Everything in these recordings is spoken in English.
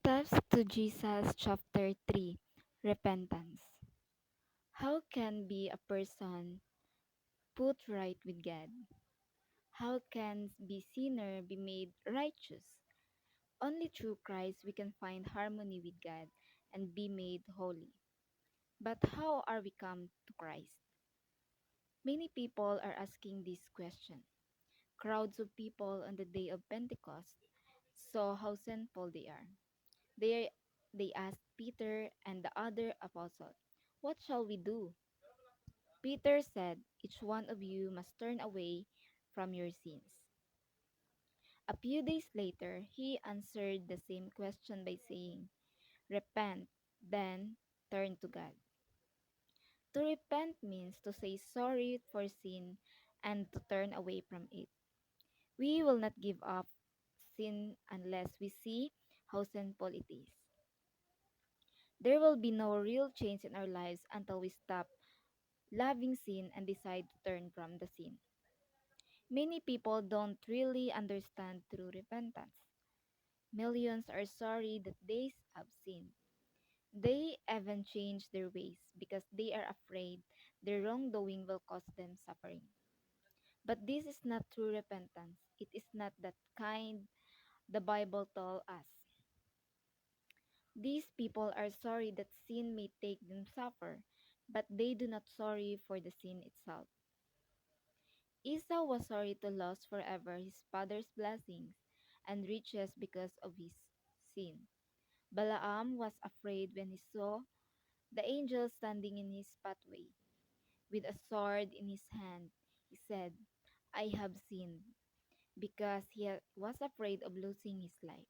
Steps to Jesus, chapter 3. Repentance. How can be a person put right with God? How can be sinner be made righteous? Only through Christ we can find harmony with God and be made holy. But how are we come to Christ? Many people are asking this question. Crowds of people on the day of Pentecost saw how sinful they are. They, they asked Peter and the other apostle, "What shall we do?" Peter said, "Each one of you must turn away from your sins." A few days later, he answered the same question by saying, "Repent, then turn to God." To repent means to say sorry for sin and to turn away from it. We will not give up sin unless we see how sinful it is. There will be no real change in our lives until we stop loving sin and decide to turn from the sin. Many people don't really understand true repentance. Millions are sorry that they have sinned. They even change their ways because they are afraid their wrongdoing will cause them suffering. But this is not true repentance. It is not that kind the Bible told us. These people are sorry that sin may take them suffer, but they do not sorry for the sin itself. Esau was sorry to lose forever his father's blessings and riches because of his sin. Balaam was afraid when he saw the angel standing in his pathway with a sword in his hand. He said, "I have sinned," because was afraid of losing his life.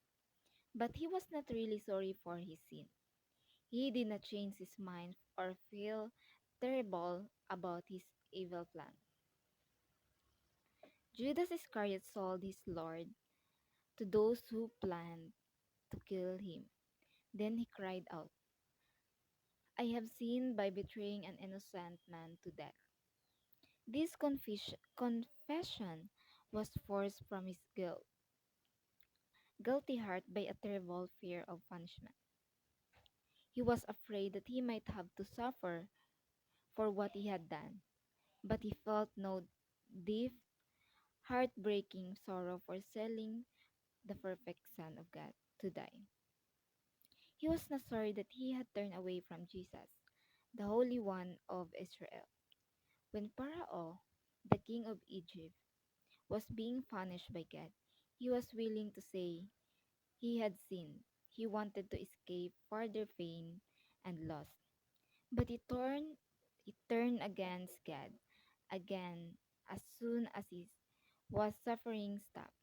But he was not really sorry for his sin. He did not change his mind or feel terrible about his evil plan. Judas Iscariot sold his Lord to those who planned to kill him. Then he cried out, "I have sinned by betraying an innocent man to death." This confession was forced from his guilty heart by a terrible fear of punishment. He was afraid that he might have to suffer for what he had done, but he felt no deep, heartbreaking sorrow for selling the perfect Son of God to die. He was not sorry that he had turned away from Jesus, the Holy One of Israel. When Pharaoh, the king of Egypt, was being punished by God, he was willing to say he had sinned. He wanted to escape further pain and loss. But he turned against God again as soon as his was suffering stopped.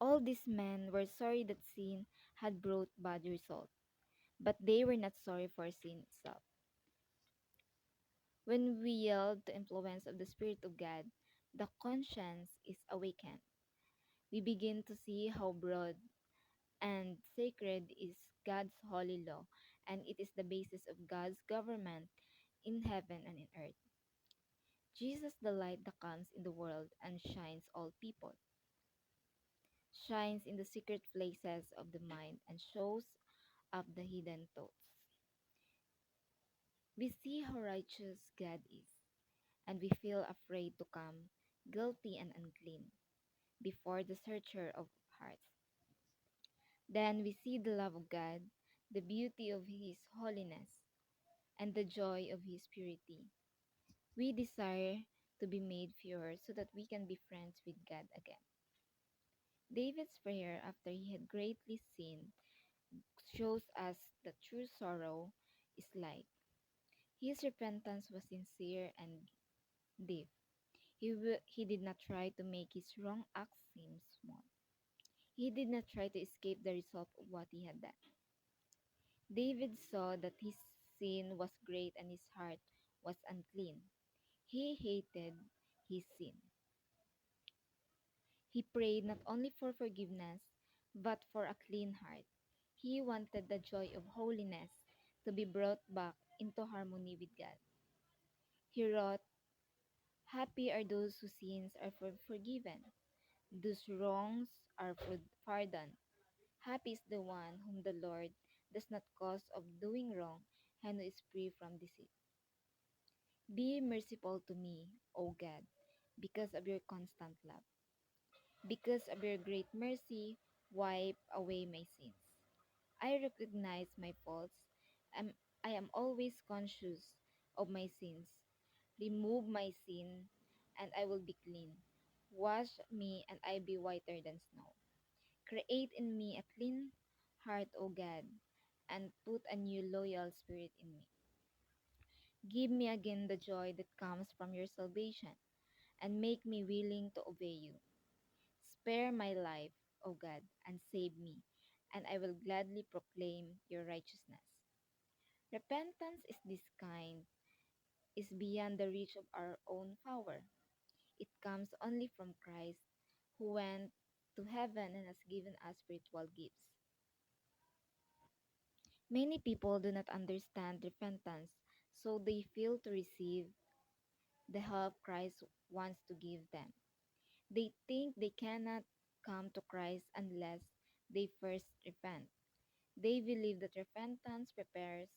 All these men were sorry that sin had brought bad results, but they were not sorry for sin itself. When we yield to influence of the Spirit of God, the conscience is awakened. We begin to see how broad and sacred is God's holy law, and it is the basis of God's government in heaven and in earth. Jesus, the light that comes in the world and shines all people, shines in the secret places of the mind and shows up the hidden thoughts. We see how righteous God is, and we feel afraid to come, guilty and unclean, before the searcher of hearts. Then we see the love of God, the beauty of His holiness, and the joy of His purity. We desire to be made pure so that we can be friends with God again. David's prayer after he had greatly sinned shows us that true sorrow is like. His repentance was sincere and deep. He did not try to make his wrong acts seem small. He did not try to escape the result of what he had done. David saw that his sin was great and his heart was unclean. He hated his sin. He prayed not only for forgiveness, but for a clean heart. He wanted the joy of holiness to be brought back into harmony with God. He wrote, "Happy are those whose sins are forgiven, whose wrongs are pardoned. Happy is the one whom the Lord does not cause of doing wrong and who is free from deceit. Be merciful to me, O God, because of your constant love. Because of your great mercy, wipe away my sins. I recognize my faults. and I am always conscious of my sins. Remove my sin, and I will be clean. Wash me, and I be whiter than snow. Create in me a clean heart, O God, and put a new loyal spirit in me. Give me again the joy that comes from your salvation, and make me willing to obey you. Spare my life, O God, and save me, and I will gladly proclaim your righteousness. Repentance is this kind, is beyond the reach of our own power. It comes only from Christ, who went to heaven and has given us spiritual gifts. Many people do not understand repentance, so they fail to receive the help Christ wants to give them. They think they cannot come to Christ unless they first repent. They believe that repentance prepares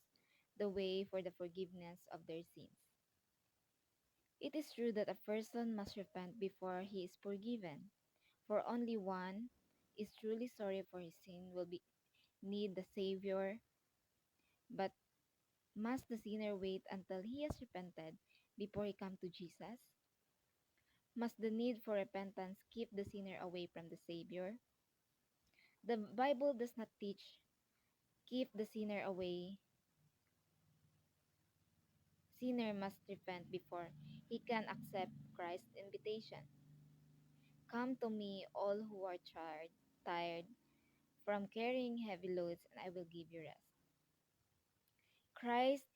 the way for the forgiveness of their sins. It is true that a person must repent before he is forgiven, for only one is truly sorry for his sin will be need the Savior, but must the sinner wait until he has repented before he come to Jesus? Must the need for repentance keep the sinner away from the Savior? The Bible does not teach keep the sinner away. Sinner must repent before he can accept Christ's invitation. Come to me, all who are tired from carrying heavy loads, and I will give you rest. Christ's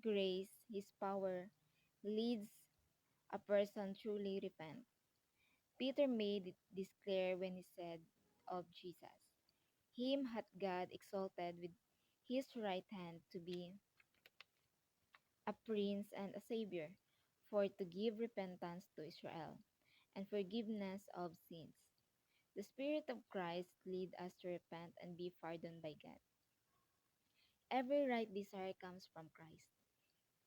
grace, his power, leads a person truly repent. Peter made this clear when he said of Jesus, him hath God exalted with his right hand to be a prince and a savior, for to give repentance to Israel, and forgiveness of sins. The Spirit of Christ lead us to repent and be pardoned by God. Every right desire comes from Christ.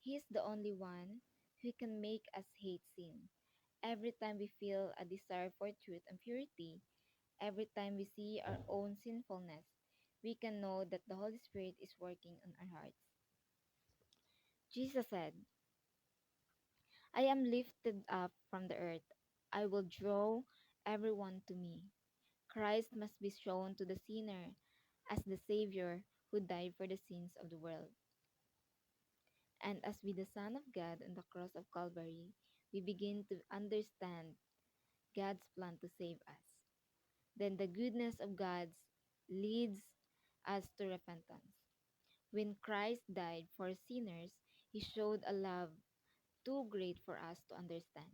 He is the only one who can make us hate sin. Every time we feel a desire for truth and purity, every time we see our own sinfulness, we can know that the Holy Spirit is working on our hearts. Jesus said, I am lifted up from the earth. I will draw everyone to me. Christ must be shown to the sinner as the Savior who died for the sins of the world. And as with the Son of God on the cross of Calvary, we begin to understand God's plan to save us. Then the goodness of God leads us to repentance. When Christ died for sinners, he showed a love too great for us to understand.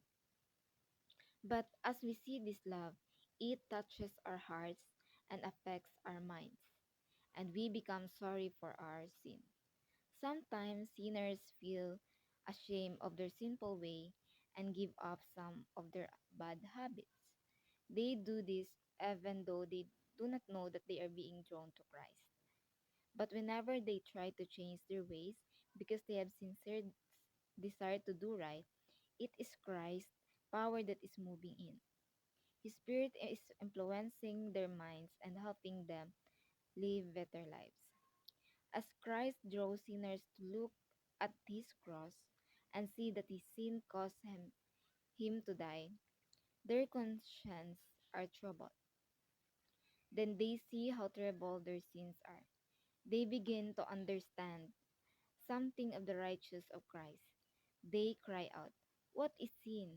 But as we see this love, it touches our hearts and affects our minds, and we become sorry for our sin. Sometimes sinners feel ashamed of their sinful way and give up some of their bad habits. They do this even though they do not know that they are being drawn to Christ. But whenever they try to change their ways because they have sincere desire to do right, it is Christ's power that is moving in. His Spirit is influencing their minds and helping them live better lives. As Christ draws sinners to look at his cross and see that his sin caused him to die, their conscience are troubled. Then they see how terrible their sins are. They begin to understand something of the righteousness of Christ. They cry out, what is sin?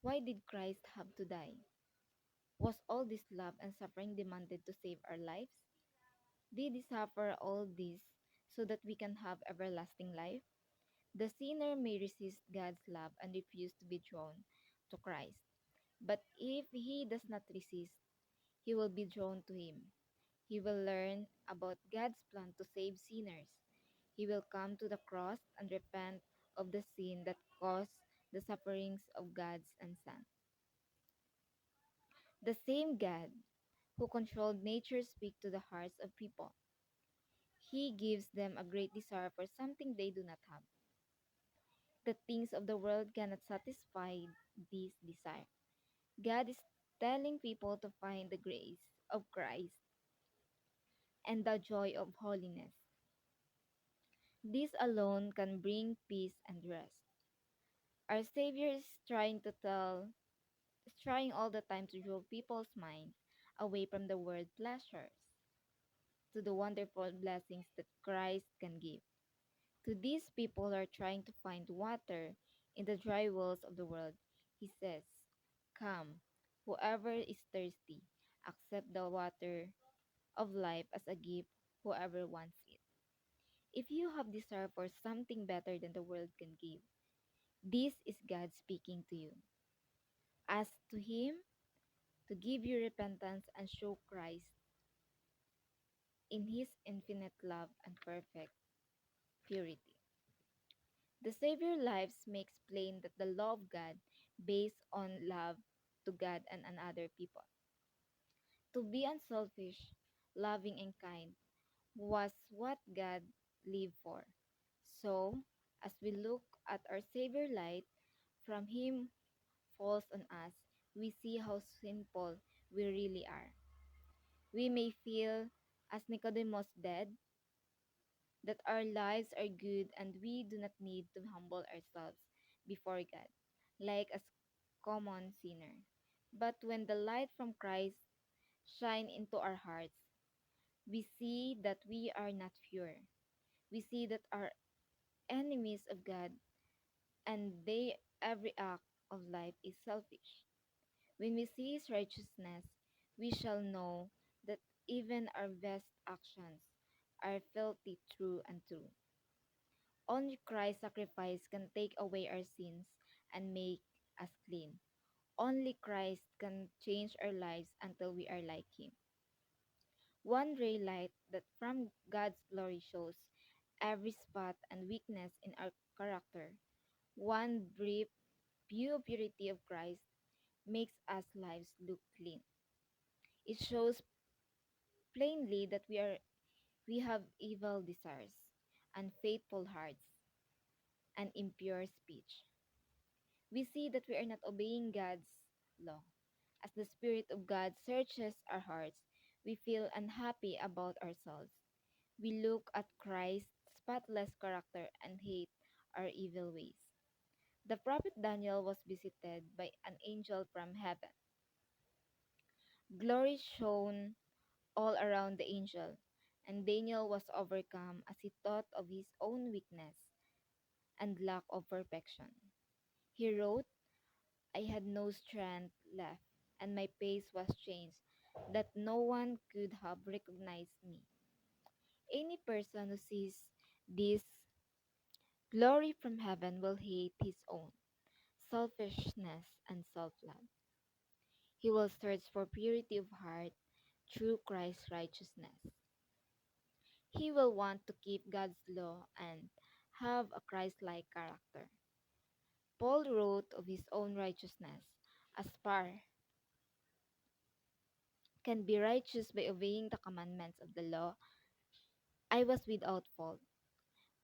Why did Christ have to die? Was all this love and suffering demanded to save our lives? Did he suffer all this so that we can have everlasting life? The sinner may resist God's love and refuse to be drawn to Christ. But if he does not resist, he will be drawn to him. He will learn about God's plan to save sinners. He will come to the cross and repent of the sin that caused the sufferings of God's Son. The same God who controlled nature speak to the hearts of people. He gives them a great desire for something they do not have. The things of the world cannot satisfy this desire. God is telling people to find the grace of Christ and the joy of holiness. This alone can bring peace and rest. Our Savior is trying all the time to draw people's minds away from the world pleasures to the wonderful blessings that Christ can give. To these people who are trying to find water in the dry wells of the world, he says, come, whoever is thirsty, accept the water of life as a gift, whoever wants it. If you have desire for something better than the world can give, this is God speaking to you. Ask to Him to give you repentance and show Christ in His infinite love and perfect purity. The Savior lives makes plain that the law of God, based on love to God and another people, to be unselfish, loving, and kind, was what God lived for. So, as we look at our Savior light, from Him falls on us, we see how sinful we really are. We may feel, as Nicodemus did, that our lives are good and we do not need to humble ourselves before God, like a common sinner. But when the light from Christ shine into our hearts, we see that we are not pure. We see that our enemies of God and they every act of life is selfish. When we see his righteousness, we shall know that even our best actions are filthy true and true. Only Christ's sacrifice can take away our sins and make us clean. Only Christ can change our lives until we are like Him. One ray light that from God's glory shows every spot and weakness in our character. One brief pure purity of Christ makes us lives look clean. It shows plainly that we have evil desires, unfaithful hearts, and impure speech. We see that we are not obeying God's law. As the Spirit of God searches our hearts, we feel unhappy about ourselves. We look at Christ's spotless character and hate our evil ways. The prophet Daniel was visited by an angel from heaven. Glory shone all around the angel, and Daniel was overcome as he thought of his own weakness and lack of perfection. He wrote, I had no strength left, and my pace was changed, that no one could have recognized me. Any person who sees this glory from heaven will hate his own selfishness and self love. He will search for purity of heart through Christ's righteousness. He will want to keep God's law and have a Christ like character. Paul wrote of his own righteousness, as far can be righteous by obeying the commandments of the law, I was without fault.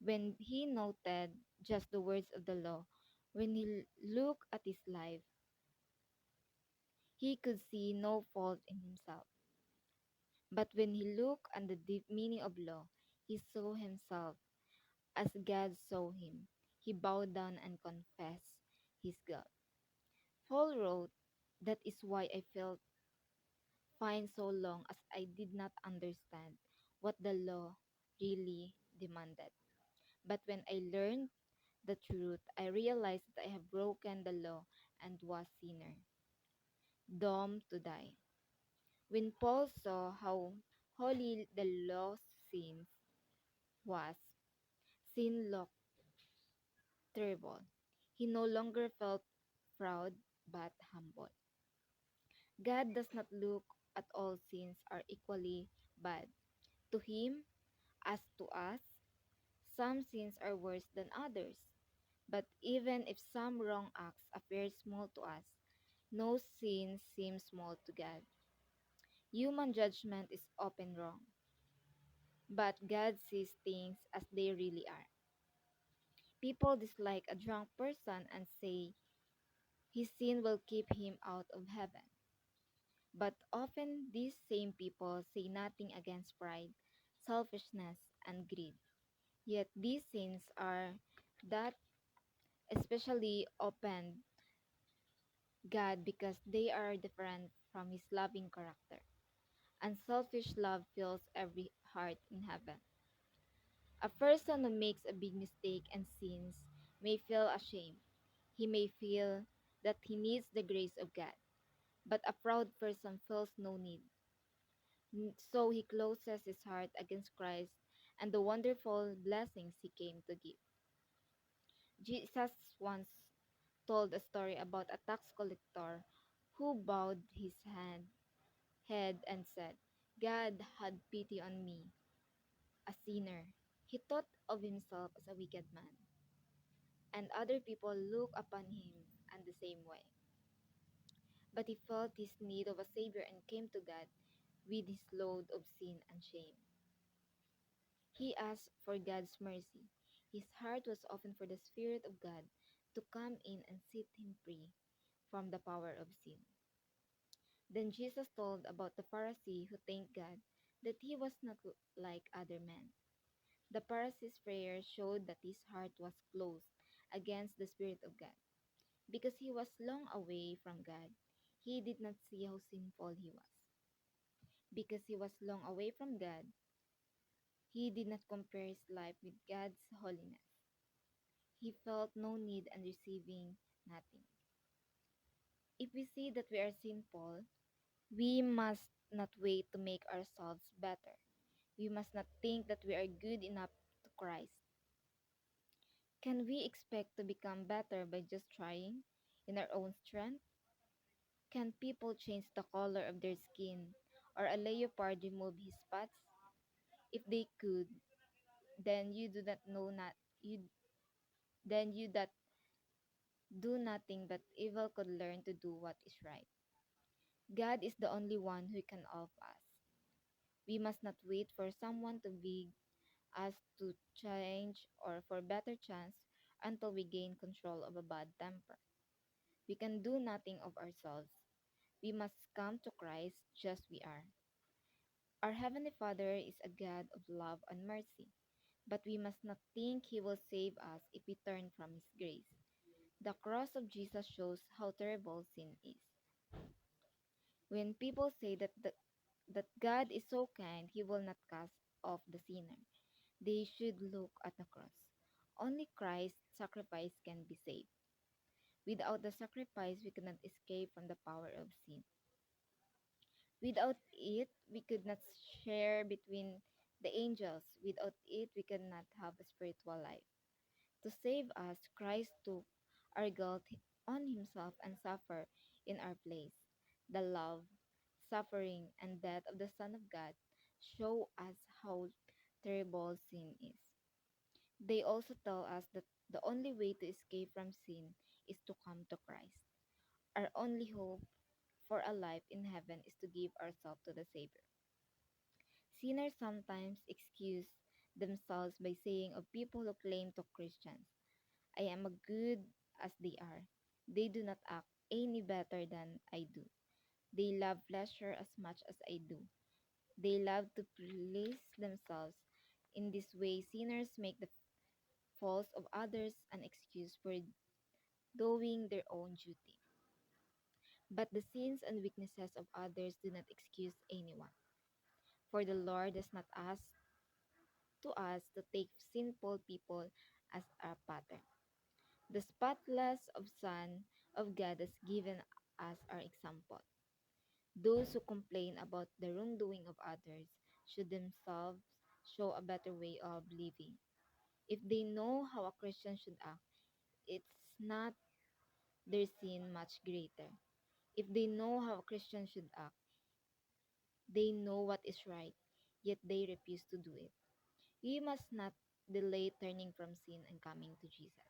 When he noted just the words of the law, when he looked at his life, he could see no fault in himself. But when he looked at the deep meaning of law, he saw himself as God saw him. He bowed down and confessed his guilt. Paul wrote, that is why I felt fine so long as I did not understand what the law really demanded. But when I learned the truth, I realized that I have broken the law and was sinner, doomed to die. When Paul saw how holy the law's sin was, sin looked terrible. He no longer felt proud but humble. God does not look at all sins are equally bad. To him, as to us, some sins are worse than others. But even if some wrong acts appear small to us, no sin seems small to God. Human judgment is often wrong, but God sees things as they really are. People dislike a drunk person and say his sin will keep him out of heaven. But often these same people say nothing against pride, selfishness, and greed. Yet these sins are that especially offend God because they are different from his loving character. Unselfish love fills every heart in heaven. A person who makes a big mistake and sins may feel ashamed. He may feel that he needs the grace of God, but a proud person feels no need. So he closes his heart against Christ and the wonderful blessings he came to give. Jesus once told a story about a tax collector who bowed his head and said, God had pity on me, a sinner. He thought of himself as a wicked man, and other people look upon him in the same way. But he felt his need of a Savior and came to God with his load of sin and shame. He asked for God's mercy. His heart was open for the Spirit of God to come in and set him free from the power of sin. Then Jesus told about the Pharisee who thanked God that he was not like other men. The Pharisee's prayer showed that his heart was closed against the Spirit of God. Because he was long away from God, he did not see how sinful he was. Because he was long away from God, he did not compare his life with God's holiness. He felt no need and receiving nothing. If we see that we are sinful, we must not wait to make ourselves better. We must not think that we are good enough to Christ. Can we expect to become better by just trying in our own strength? Can people change the color of their skin or a leopard remove his spots? If they could, then you do not know not you then you that do nothing but evil could learn to do what is right. God is the only one who can help us. We must not wait for someone to beg us to change or for better chance until we gain control of a bad temper. We can do nothing of ourselves. We must come to Christ just we are. Our Heavenly Father is a God of love and mercy, but we must not think He will save us if we turn from His grace. The cross of Jesus shows how terrible sin is. When people say that God is so kind, He will not cast off the sinner, they should look at the cross. Only Christ's sacrifice can be saved. Without the sacrifice, we cannot escape from the power of sin. Without it, we could not share between the angels. Without it, we cannot have a spiritual life. To save us, Christ took our guilt on himself and suffered in our place. The love, suffering, and death of the Son of God show us how terrible sin is. They also tell us that the only way to escape from sin is to come to Christ. Our only hope for a life in heaven is to give ourselves to the Savior. Sinners sometimes excuse themselves by saying of people who claim to Christians, I am as good as they are. They do not act any better than I do. They love pleasure as much as I do. They love to please themselves. In this way, sinners make the faults of others an excuse for doing their own duty. But the sins and weaknesses of others do not excuse anyone. For the Lord does not ask to us to take sinful people as our pattern. The spotless of Son of God has given us our example. Those who complain about the wrongdoing of others should themselves show a better way of living. If they know how a Christian should act, it's not their sin much greater. If they know how a Christian should act, they know what is right, yet they refuse to do it. We must not delay turning from sin and coming to Jesus.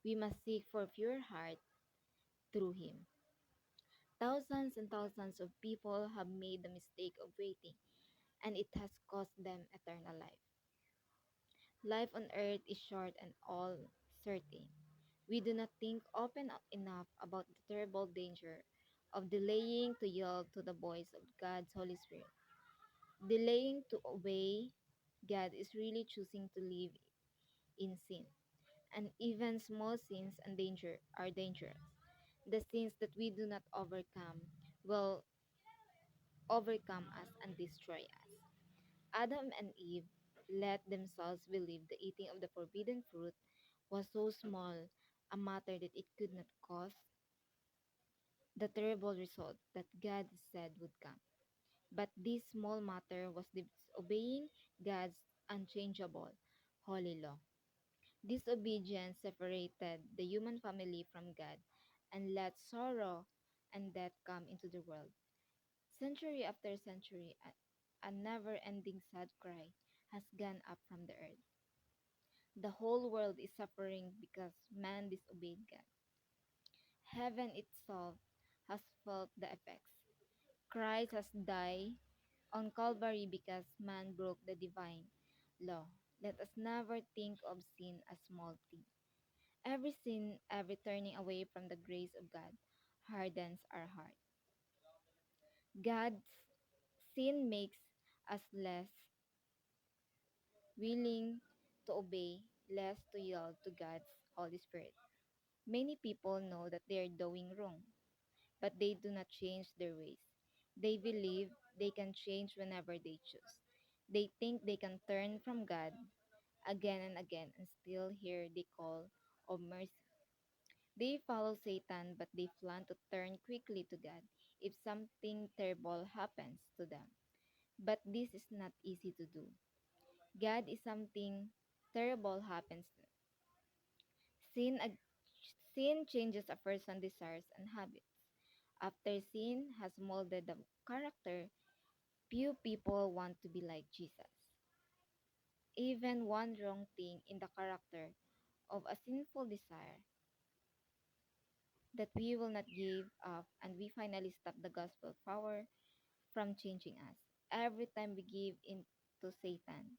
We must seek for pure heart through him. Thousands and thousands of people have made the mistake of waiting, and it has cost them eternal life. Life on earth is short and all certain. We do not think often enough about the terrible danger of delaying to yield to the voice of God's Holy Spirit. Delaying to obey God is really choosing to live in sin. And even small sins and danger are dangerous. The sins that we do not overcome will overcome us and destroy us. Adam and Eve let themselves believe the eating of the forbidden fruit was so small a matter that it could not cause the terrible result that God said would come. But this small matter was disobeying God's unchangeable holy law. Disobedience separated the human family from God and let sorrow and death come into the world. Century after century, a never ending sad cry has gone up from the earth. The whole world is suffering because man disobeyed God. Heaven itself has felt the effects. Christ has died on Calvary because man broke the divine law. Let us never think of sin as small thing. Every sin, every turning away from the grace of God hardens our heart. God's sin makes us less willing to obey, less to yield to God's Holy Spirit. Many people know that they are doing wrong, but they do not change their ways. They believe they can change whenever they choose. They think they can turn from God again and again and still hear the call of mercy. They follow Satan, but they plan to turn quickly to God if something terrible happens to them. But this is not easy to do. God is something terrible happens. Sin, ag- Sin changes a person's desires and habits. After sin has molded the character, few people want to be like Jesus. Even one wrong thing in the character of a sinful desire that we will not give up and we finally stop the gospel power from changing us. Every time we give in to Satan,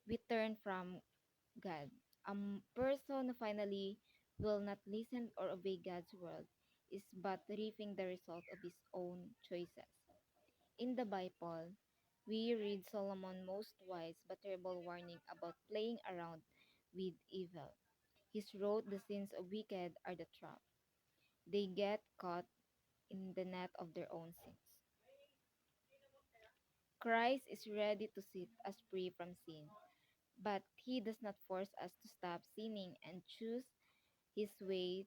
we turn from God. Person who finally will not listen or obey God's word is but reaping the result of his own choices. In the Bible, we read Solomon most wise but terrible warning about playing around with evil. He wrote the sins of wicked are the trap. They get caught in the net of their own sins. Christ is ready to set us free from sin, but he does not force us to stop sinning and choose his way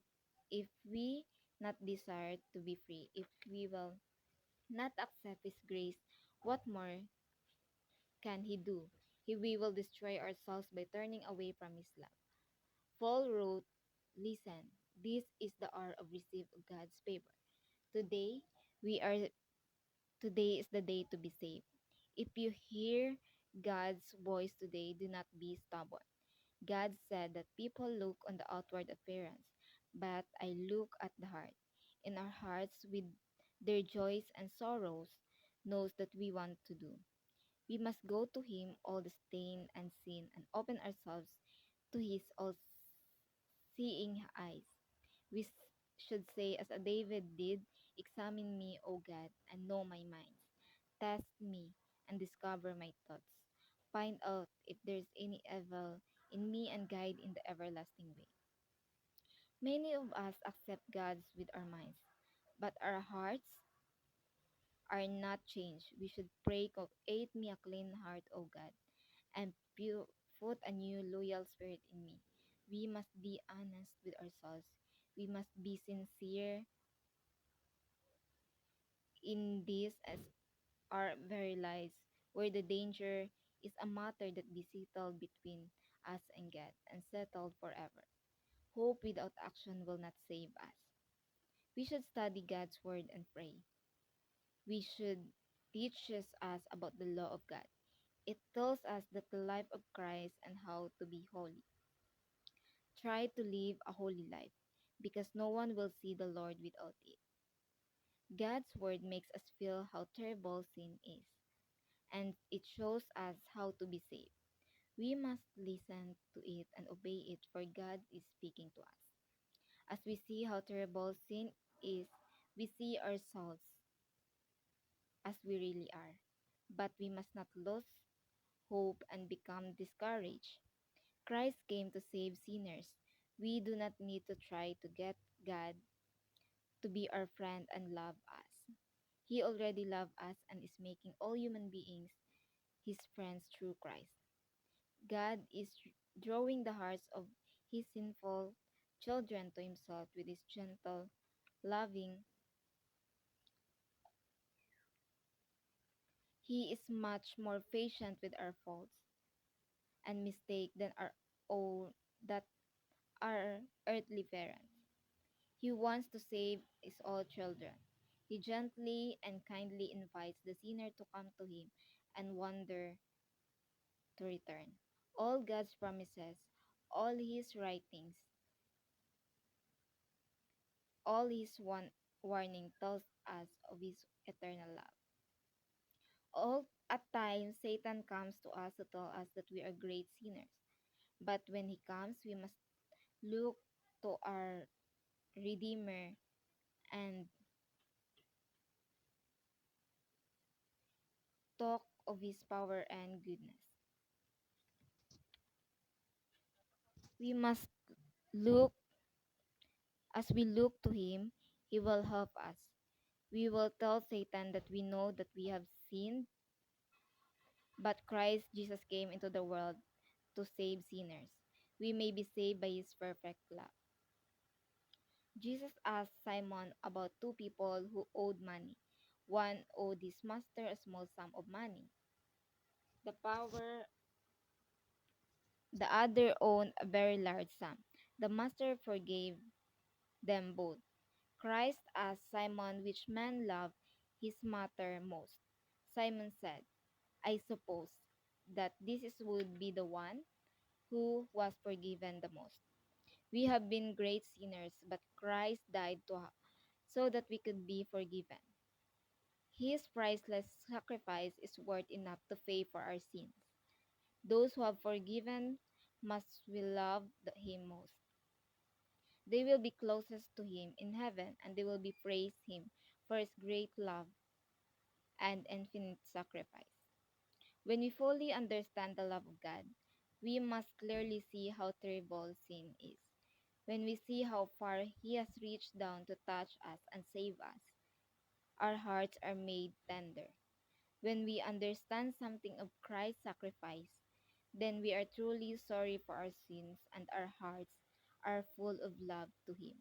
if we not desire to be free. If we will not accept his grace, what more can he do? We will destroy ourselves by turning away from his love. Paul wrote, listen, this is the hour of receive of God's favor. Today, we are Today is the day to be saved. If you hear God's voice today, do not be stubborn. God said that people look on the outward appearance, but I look at the heart. In our hearts, with their joys and sorrows, knows that we want to do. We must go to Him, all the stain and sin, and open ourselves to His all-seeing eyes. We should say, as a David did, examine me, O God, and know my mind. Test me and discover my thoughts. Find out if there's any evil in me and guide in the everlasting way. Many of us accept God's with our minds, but our hearts are not changed. We should pray, create me a clean heart, O God, and put a new loyal spirit in me. We must be honest with ourselves. We must be sincere in this as our very lives, where the danger is a matter that be settled between us and God and settled forever. Hope without action will not save us. We should study God's word and pray. We should teaches us about the law of God. It tells us that the life of Christ and how to be holy. Try to live a holy life because no one will see the Lord without it. God's word makes us feel how terrible sin is, and it shows us how to be saved. We must listen to it and obey it, for God is speaking to us. As we see how terrible sin is, we see ourselves as we really are. But we must not lose hope and become discouraged. Christ came to save sinners. We do not need to try to get God to be our friend and love us. He already loves us and is making all human beings his friends through Christ. God is drawing the hearts of his sinful children to himself with his gentle, loving. He is much more patient with our faults and mistakes than our own that our earthly parents. He wants to save his all children. He gently and kindly invites the sinner to come to him and wonder to return. All God's promises, all his writings, all his warning tells us of his eternal love. All at times Satan comes to us to tell us that we are great sinners. But when he comes, we must look to our Redeemer and talk of his power and goodness. We must look as we look to him, he will help us. We will tell Satan that we know that we have sinned, but Christ Jesus came into the world to save sinners. We may be saved by his perfect love. Jesus asked Simon about two people who owed money. One owed his master a small sum of money. The power the other owed a very large sum. The master forgave them both. Christ asked Simon which man loved his master most. Simon said, I suppose that would be the one who was forgiven the most. We have been great sinners, but Christ died so that we could be forgiven. His priceless sacrifice is worth enough to pay for our sins. Those who have forgiven must will love him most. They will be closest to him in heaven, and they will be praise him for his great love and infinite sacrifice. When we fully understand the love of God, we must clearly see how terrible sin is. When we see how far he has reached down to touch us and save us, our hearts are made tender. When we understand something of Christ's sacrifice, then we are truly sorry for our sins and our hearts are full of love to him.